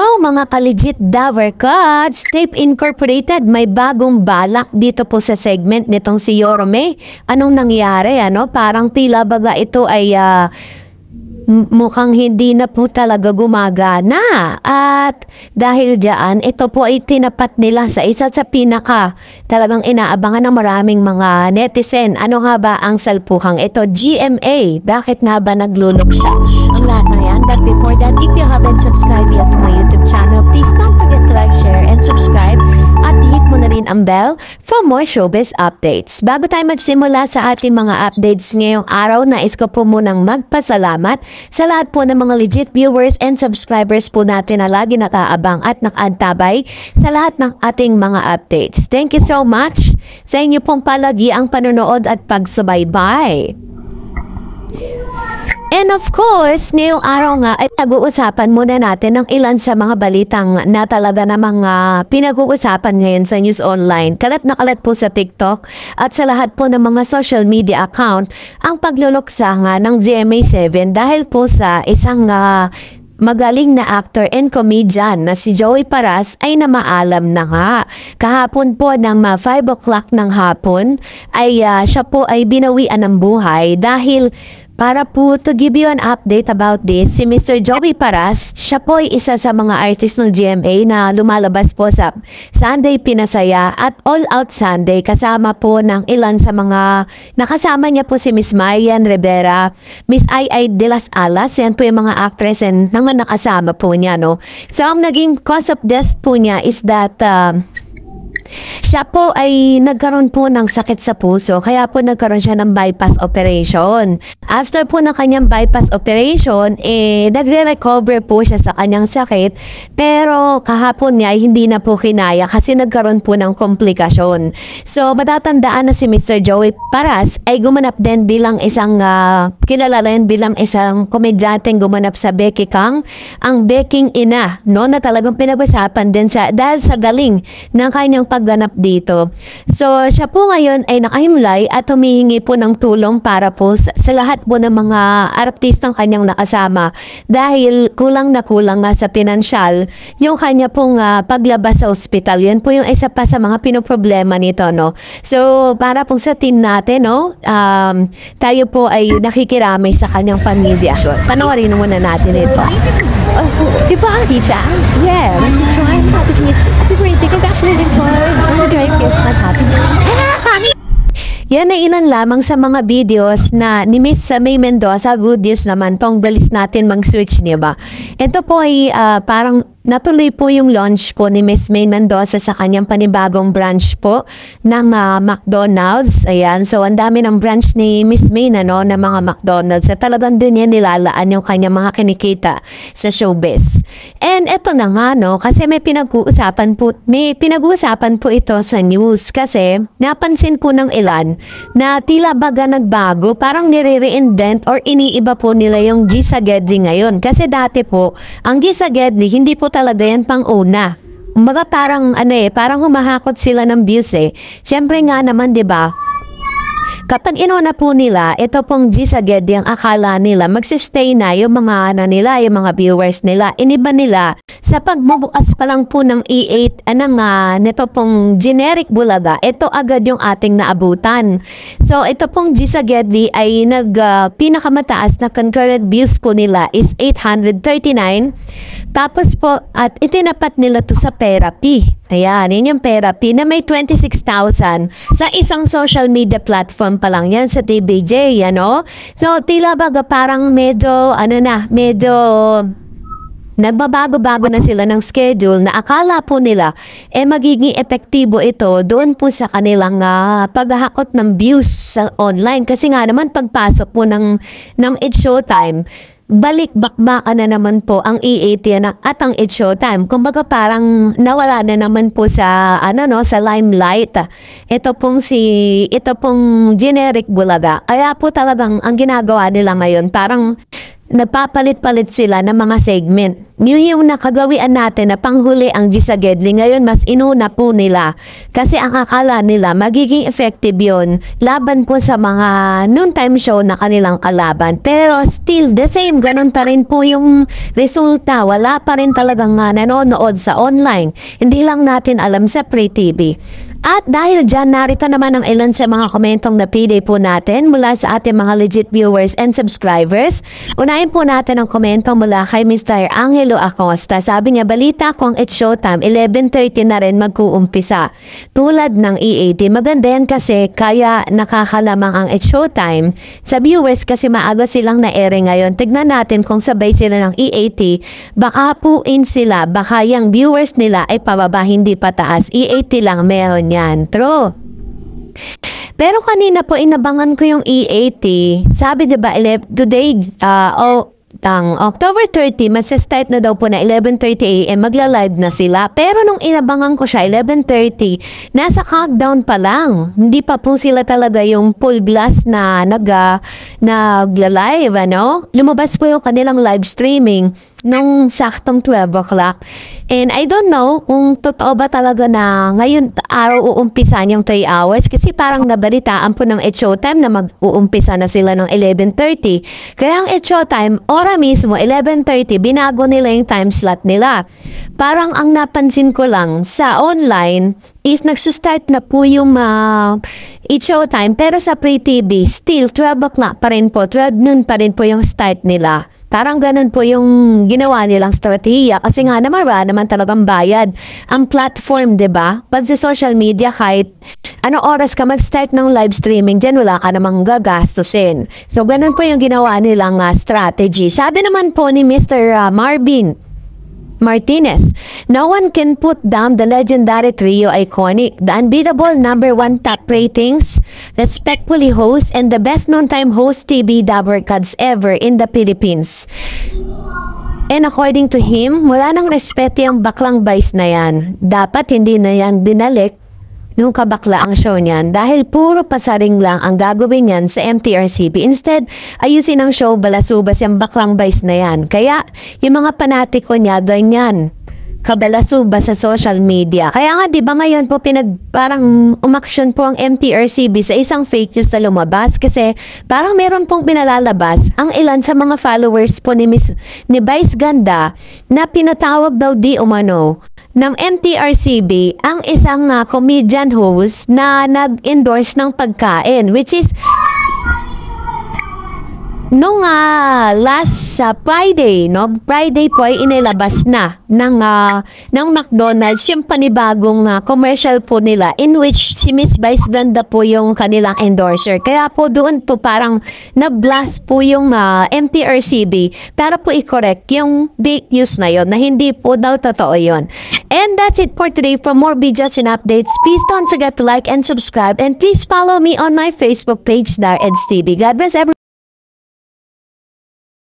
Hello mga ka-legit Daver Cuts! Tape Incorporated, may bagong balak dito po sa segment nitong si Yorme. Anong nangyari? Parang tila baga ito ay mukhang hindi na po talaga gumagana. At dahil diyan, ito po ay tinapat nila sa isa sa pinaka talagang inaabangan ng maraming mga netizen. Ano nga ba ang salpuhang ito? GMA. Bakit nga ba naglulok siya? Ang lahat na yan. But before that, if you haven't subscribed yet to my YouTube channel, please don't forget to like, share, and subscribe. At hit mo na rin ang bell for more showbiz updates. Bago tayo magsimula sa ating mga updates ngayong araw, nais ko po munang magpasalamat sa lahat po ng mga legit viewers and subscribers po natin na lagi nakaabang at nakaantabay sa lahat ng ating mga updates. Thank you so much sa inyo pong palagi ang panonood at pagsubaybay. And of course, ngayong araw nga ay pag-uusapan muna natin ng ilan sa mga balitang na talaga na mga pinag-uusapan ngayon sa News Online. Kalat na kalat po sa TikTok at sa lahat po ng mga social media account ang pagluluksa nga ng GMA7 dahil po sa isang magaling na actor and comedian na si Joey Paras ay namaalam na nga. Kahapon po ng 5 o'clock ng hapon ay siya po ay binawian ng buhay dahil para po to give you an update about this, si Mr. Joey Paras, siya po ay isa sa mga artist ng GMA na lumalabas po sa Sunday Pinasaya at All Out Sunday kasama po ng ilan sa mga nakasama niya po si Miss Marian Rivera, Miss Ai de las Alas, yan po yung mga actress and mga nakasama po niya, no? So, ang naging cause of death po niya is that siya po ay nagkaroon po ng sakit sa puso, kaya po nagkaroon siya ng bypass operation. After po ng kanyang bypass operation, nagre-recover po siya sa kanyang sakit, pero kahapon niya hindi na po kinaya kasi nagkaroon po ng komplikasyon. So, matatandaan na si Mr. Joey Paras ay gumanap din bilang isang, kilala rin bilang isang komedyanteng gumanap sa Becky Kang, ang Beking Ina, no, na talagang pinag-usapan din siya dahil sa galing ng kanyang pagganap dito. So, siya po ngayon ay nakahimlay at humihingi po ng tulong para po sa lahat po ng mga artistang kanyang nakasama dahil kulang na kulang nga sa pinansyal yung kanya pong paglabas sa ospital. Yan po yung isa pa sa mga pinoproblema nito, no? So, para po sa team natin, no, tayo po ay nakikiramay sa kanyang pamilya. Panoorin muna natin ito. Di ba ang teacher? Yeah, Mrs. Choi, happy birthday, congratulations for Merry Christmas, happy birthday. Yan ay ilan lamang sa mga videos na ni Miss May Mendoza. Good news naman tong balis natin mag-switch, niya ba? Ito po ay parang natuloy po yung launch po ni Miss May Mendoza sa kanyang panibagong branch po ng McDonald's. Ayan, so ang dami ng branch ni Miss May na, no, na mga McDonald's. At talagang doon yan nilalaan yung kanyang mga kinikita sa showbiz. And eto na nga, no, kasi may pinag-uusapan po ito sa news kasi napansin po ng ilan na tila baga nagbago, parang nire-reinvent or iniiba po nila yung Gisagedli ngayon. Kasi dati po, ang Gisagedli hindi po talaga yan pang una. Umaga parang parang humahakot sila ng views eh. Siyempre nga naman, 'di ba? Kapag inuna po nila, ito pong Gisagedli, ang akala nila magsistay na yung mga yung mga viewers nila. Iniba nila sa pagbubukas pa lang po ng E8 nito pong generic Bulaga. Ito agad yung ating naabutan. So ito pong Gisagedli ay pinakamataas na concurrent views po nila is 839. Tapos po at itinapat nila to sa Therapy. Ayan, yun yung Therapy na may 26,000 sa isang social media platform pa lang yan sa TVJ, ano? So, tila baga parang medyo nagbabago-bago na sila ng schedule na akala po nila magiging epektibo ito doon po sa kanilang paghahakot ng views sa online. Kasi nga naman pagpasok po ng It's Showtime, balik-bakbakan na naman po ang E8 at ang It's Showtime. Kumbaga parang nawala na naman po sa sa limelight. Ito pong generic Bulaga. Kaya po talagang ang ginagawa nila ngayon parang nagpapalit-palit sila ng mga segment. Yung nakagawian natin na panghuli ang Gisagedli, ngayon mas inuna po nila. Kasi ang akala nila magiging effective yun laban po sa mga noontime show na kanilang kalaban. Pero still the same, ganun pa rin po yung resulta. Wala pa rin talagang nanonood sa online. Hindi lang natin alam sa Free TV. At dahil dyan, narito naman ang ilan sa mga komentong napili po natin mula sa ating mga legit viewers and subscribers. Unahin po natin ang komento mula kay Mr. Angelo Acosta. Sabi niya, balita ko ang It's Showtime, 11:30 na rin mag-uumpisa. Tulad ng E80, maganda yan kasi kaya nakakalamang ang It's Showtime. Sa viewers kasi maaga silang na-ere ngayon. Tignan natin kung sabay sila ng E80, baka puin sila, baka yung viewers nila ay pababa, hindi pataas. E80 lang meron yan. True. Pero kanina po inabangan ko yung E80. Sabi diba, today, October 30, magsa-start na daw po na 11:30 AM, magla-live na sila. Pero nung inabangan ko siya, 11:30, nasa countdown pa lang. Hindi pa po sila talaga yung full blast na nagla-live, ano? Lumabas po yung kanilang live streaming nung saktong 12 o'clock. And I don't know kung totoo ba talaga na ngayon araw uumpisan yung 3 hours kasi parang nabalitaan po ng It's Showtime na mag-uumpisa na sila ng 11:30. Kaya ang It's Showtime, ora mismo, 11:30, binago nila yung time slot nila. Parang ang napansin ko lang sa online is nagsistart na po yung It's Showtime pero sa Free TV, still 12 o'clock pa rin po, 12 noon pa rin po yung start nila. Parang ganun po yung ginawa nilang strategiya kasi nga naman talagang bayad ang platform, 'di ba? Pag sa social media kahit ano oras ka mag-start ng live streaming, diyan wala ka namang gagastusin. So ganun po yung ginawa nilang strategy. Sabi naman po ni Mr. Marvin Martinez, no one can put down the legendary trio iconic, the unbeatable #1 top ratings, respectfully host, and the best noontime host TV Dabarkads ever in the Philippines. And according to him, wala nang respeto yung baklang vice na yan. Dapat hindi na yan binalik nung kabakla ang show niyan dahil puro pasaring lang ang gagawin niyan sa MTRCB. Instead, ayusin ang show, balasubas yung baklang vice na yan. Kaya, yung mga panatiko niya, ganyan, kabalasubas sa social media. Kaya nga, di ba ngayon po parang umaksyon po ang MTRCB sa isang fake news na lumabas kasi parang meron pong pinalalabas ang ilan sa mga followers po ni Vice Ganda na pinatawag daw di umano ng MTRCB ang isang comedian host na nag-endorse ng pagkain, which is nung last Friday, no? Friday po ay inilabas na ng McDonald's yung panibagong commercial po nila in which si Miss Vice Ganda po yung kanilang endorser. Kaya po doon po parang na-blast po yung MTRCB para po i-correct yung fake news na yon na hindi po daw totoo yon. And that's it for today. For more videos and updates, please don't forget to like and subscribe and please follow me on my Facebook page, Dar Eds TV. God bless everyone.